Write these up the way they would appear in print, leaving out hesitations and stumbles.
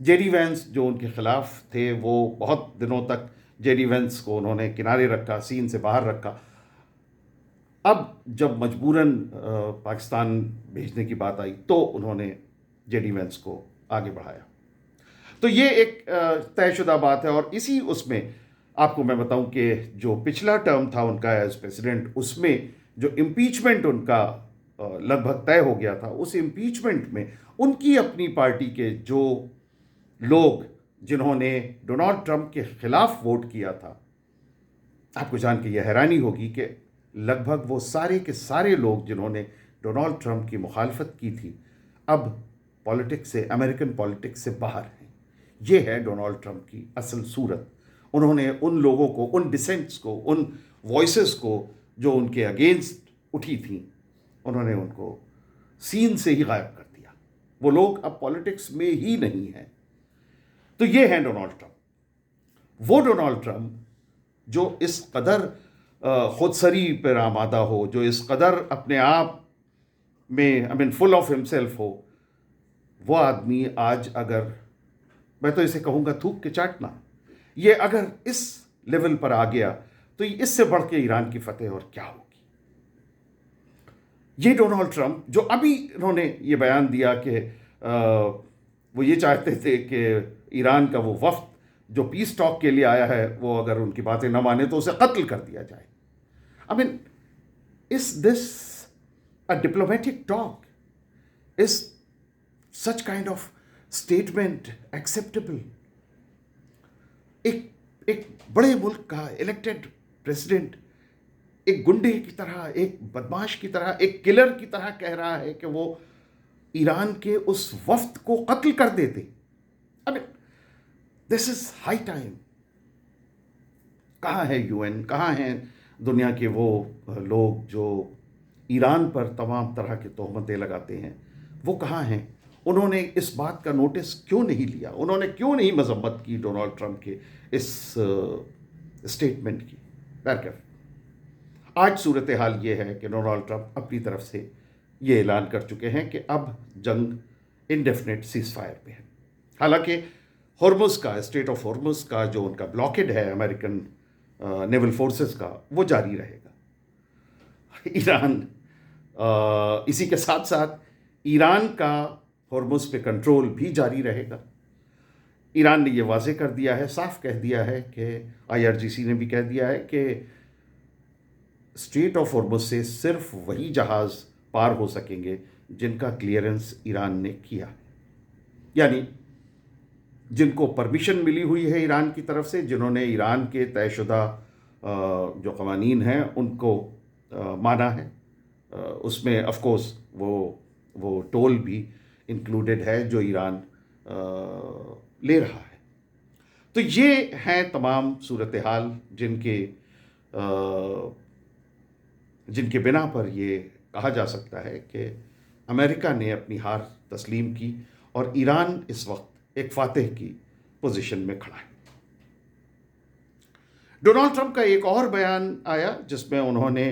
J D Venice جو ان کے خلاف تھے وہ بہت دنوں تک جے ڈی وینس کو انہوں نے کنارے رکھا، سین سے باہر رکھا. اب جب مجبوراً پاکستان بھیجنے کی بات آئی تو انہوں نے جے ڈی وینس کو آگے بڑھایا. تو یہ ایک طے شدہ بات ہے. اور اسی اس میں آپ کو میں بتاؤں کہ جو پچھلا ٹرم تھا ان کا ایز پریزیڈنٹ، اس میں جو امپیچمنٹ ان کا لگ بھگ طے ہو گیا تھا، اس امپیچمنٹ میں ان کی اپنی پارٹی کے جو لوگ جنہوں نے ڈونالڈ ٹرمپ کے خلاف ووٹ کیا تھا، آپ کو جان کے یہ حیرانی ہوگی کہ لگ بھگ وہ سارے کے سارے لوگ جنہوں نے ڈونالڈ ٹرمپ کی مخالفت کی تھی اب پالیٹکس سے، امریکن پالیٹکس سے باہر ہیں. یہ ہے ڈونالڈ ٹرمپ کی اصل صورت. انہوں نے ان لوگوں کو، ان ڈسینٹس کو، ان وائسز کو جو ان کے اگینسٹ اٹھی تھیں، انہوں نے ان کو سین سے ہی غائب کر دیا. وہ لوگ اب پالیٹکس میں ہی نہیں ہیں. تو یہ ہیں ڈونالڈ ٹرمپ. وہ ڈونالڈ ٹرمپ جو اس قدر خود سری پر آمادہ ہو، جو اس قدر اپنے آپ میں فل آف ہمسیلف ہو، وہ آدمی آج اگر میں تو اسے کہوں گا تھوک کے چاٹنا، یہ اگر اس لیول پر آ گیا تو اس سے بڑھ کے ایران کی فتح اور کیا ہوگی. یہ ڈونالڈ ٹرمپ جو ابھی انہوں نے یہ بیان دیا کہ وہ یہ چاہتے تھے کہ ایران کا وہ وفد جو پیس ٹاک کے لیے آیا ہے، وہ اگر ان کی باتیں نہ مانے تو اسے قتل کر دیا جائے. is this a diplomatic talk? Is such kind of statement acceptable? ایک بڑے ملک کا الیکٹڈ پریزیڈنٹ ایک گنڈے کی طرح، ایک بدماش کی طرح، ایک کلر کی طرح کہہ رہا ہے کہ وہ ایران کے اس وفد کو قتل کر دیتے. دس از ہائی ٹائم. کہاں ہے یو این؟ کہاں ہیں دنیا کے وہ لوگ جو ایران پر تمام طرح کے تہمتیں لگاتے ہیں؟ وہ کہاں ہیں؟ انہوں نے اس بات کا نوٹس کیوں نہیں لیا؟ انہوں نے کیوں نہیں مذمت کی ڈونالڈ ٹرمپ کے اس اسٹیٹمنٹ کی؟ آج صورتحال یہ ہے کہ ڈونالڈ ٹرمپ اپنی طرف سے یہ اعلان کر چکے ہیں کہ اب جنگ انڈیفینٹ سیز فائر پہ ہے. حالانکہ ہرمز کا، اسٹریٹ آف ہرمز کا جو ان کا بلاکڈ ہے امریکن نیول فورسز کا، وہ جاری رہے گا. ایران اسی کے ساتھ ساتھ ایران کا ہرمز پہ کنٹرول بھی جاری رہے گا. ایران نے یہ واضح کر دیا ہے، صاف کہہ دیا ہے کہ IRGC نے بھی کہہ دیا ہے کہ اسٹریٹ آف ہرمز سے صرف وہی جہاز پار ہو سکیں گے جن کا کلیئرنس ایران نے کیا، یعنی جن کو پرمیشن ملی ہوئی ہے ایران کی طرف سے، جنہوں نے ایران کے طے شدہ جو قوانین ہیں ان کو مانا ہے. اس میں آف کورس وہ ٹول بھی انکلوڈڈ ہے جو ایران لے رہا ہے. تو یہ ہیں تمام صورتحال جن کے بنا پر یہ کہا جا سکتا ہے کہ امریکہ نے اپنی ہار تسلیم کی اور ایران اس وقت ایک فاتح کی پوزیشن میں کھڑا ہے. ڈونالڈ ٹرمپ کا ایک اور بیان آیا جس میں انہوں نے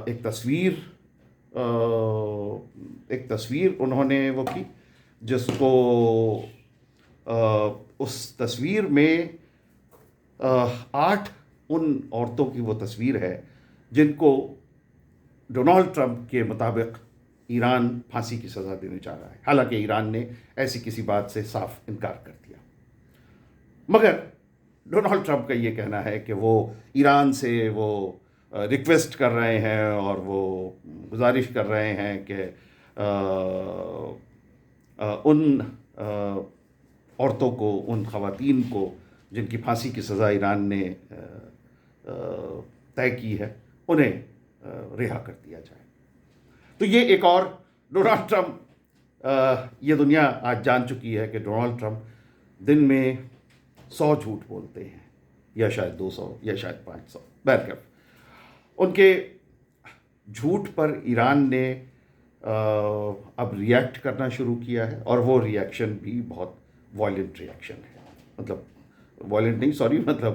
ایک تصویر انہوں نے وہ کی، جس کو اس تصویر میں 8 ان عورتوں کی وہ تصویر ہے جن کو ڈونالڈ ٹرمپ کے مطابق ایران پھانسی کی سزا دینے جا رہا ہے. حالانکہ ایران نے ایسی کسی بات سے صاف انکار کر دیا. مگر ڈونالڈ ٹرمپ کا یہ کہنا ہے کہ وہ ایران سے وہ ریکویسٹ کر رہے ہیں اور وہ گزارش کر رہے ہیں کہ ان عورتوں کو، ان خواتین کو جن کی پھانسی کی سزا ایران نے طے کی ہے، انہیں رہا کر دیا جائے. تو یہ ایک اور ڈونالڈ ٹرمپ، یہ دنیا آج جان چکی ہے کہ ڈونالڈ ٹرمپ دن میں 100 جھوٹ بولتے ہیں، یا شاید 200 یا شاید 500. بہرکیف ان کے جھوٹ پر ایران نے اب ریئیکٹ کرنا شروع کیا ہے، اور وہ ریئیکشن بھی بہت وائلنٹ ریئیکشن ہے. مطلب وائلنٹ نہیں، سوری، مطلب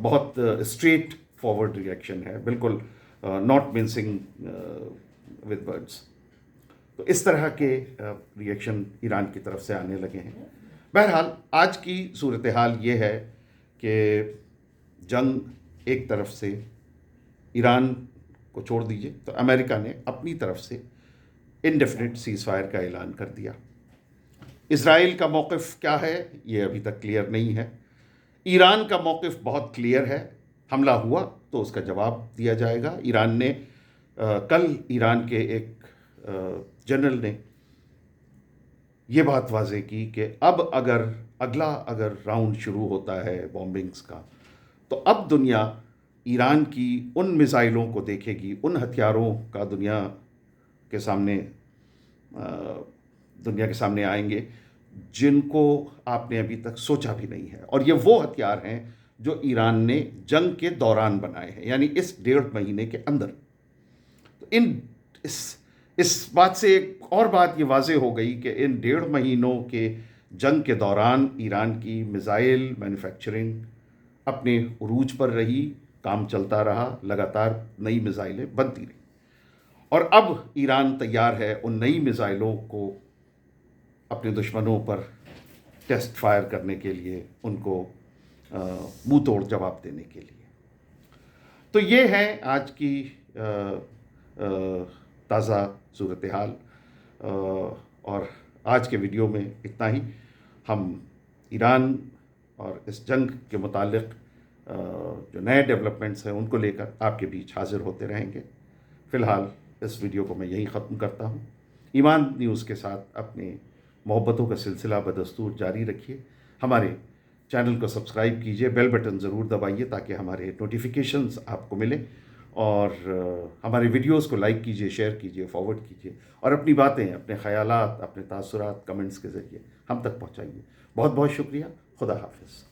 بہت اسٹریٹ فارورڈ ریئیکشن ہے، بالکل ناٹ منسنگ ود ورڈس. تو اس طرح کے ریئیکشن ایران کی طرف سے آنے لگے ہیں. بہرحال آج کی صورتحال یہ ہے کہ جنگ ایک طرف سے ایران کو چھوڑ دیجیے تو امریکہ نے اپنی طرف سے انڈیفینٹ سیز فائر کا اعلان کر دیا. اسرائیل کا موقف کیا ہے یہ ابھی تک کلیئر نہیں ہے. ایران کا موقف بہت کلیئر ہے. حملہ ہوا تو اس کا جواب دیا جائے گا. ایران نے کل ایران کے ایک جنرل نے یہ بات واضح کی کہ اب اگر راؤنڈ شروع ہوتا ہے بومبنگز کا تو اب دنیا ایران کی ان میزائلوں کو دیکھے گی، ان ہتھیاروں کا دنیا کے سامنے آئیں گے جن کو آپ نے ابھی تک سوچا بھی نہیں ہے. اور یہ وہ ہتھیار ہیں جو ایران نے جنگ کے دوران بنائے ہیں، یعنی اس 1.5 مہینے کے اندر. تو اس بات سے ایک اور بات یہ واضح ہو گئی کہ ان 1.5 مہینوں کے جنگ کے دوران ایران کی میزائل مینوفیکچرنگ اپنے عروج پر رہی، کام چلتا رہا، لگاتار نئی میزائلیں بنتی رہیں. اور اب ایران تیار ہے ان نئی میزائلوں کو اپنے دشمنوں پر ٹیسٹ فائر کرنے کے لیے، ان کو منہ توڑ جواب دینے کے لیے. تو یہ ہے آج کی تازہ صورتحال. اور آج کے ویڈیو میں اتنا ہی. ہم ایران اور اس جنگ کے متعلق جو نئے ڈیولپمنٹس ہیں ان کو لے کر آپ کے بیچ حاضر ہوتے رہیں گے. فی الحال اس ویڈیو کو میں یہیں ختم کرتا ہوں. ایمان نیوز کے ساتھ اپنے محبتوں کا سلسلہ بدستور جاری رکھیے. ہمارے چینل کو سبسکرائب کیجیے، بیل بٹن ضرور دبائیے تاکہ ہمارے نوٹیفیکیشنز آپ کو ملیں. اور ہمارے ویڈیوز کو لائک کیجیے، شیئر کیجیے، فارورڈ کیجیے، اور اپنی باتیں، اپنے خیالات، اپنے تاثرات کمنٹس کے ذریعے ہم تک پہنچائیے. بہت بہت شکریہ. خدا حافظ.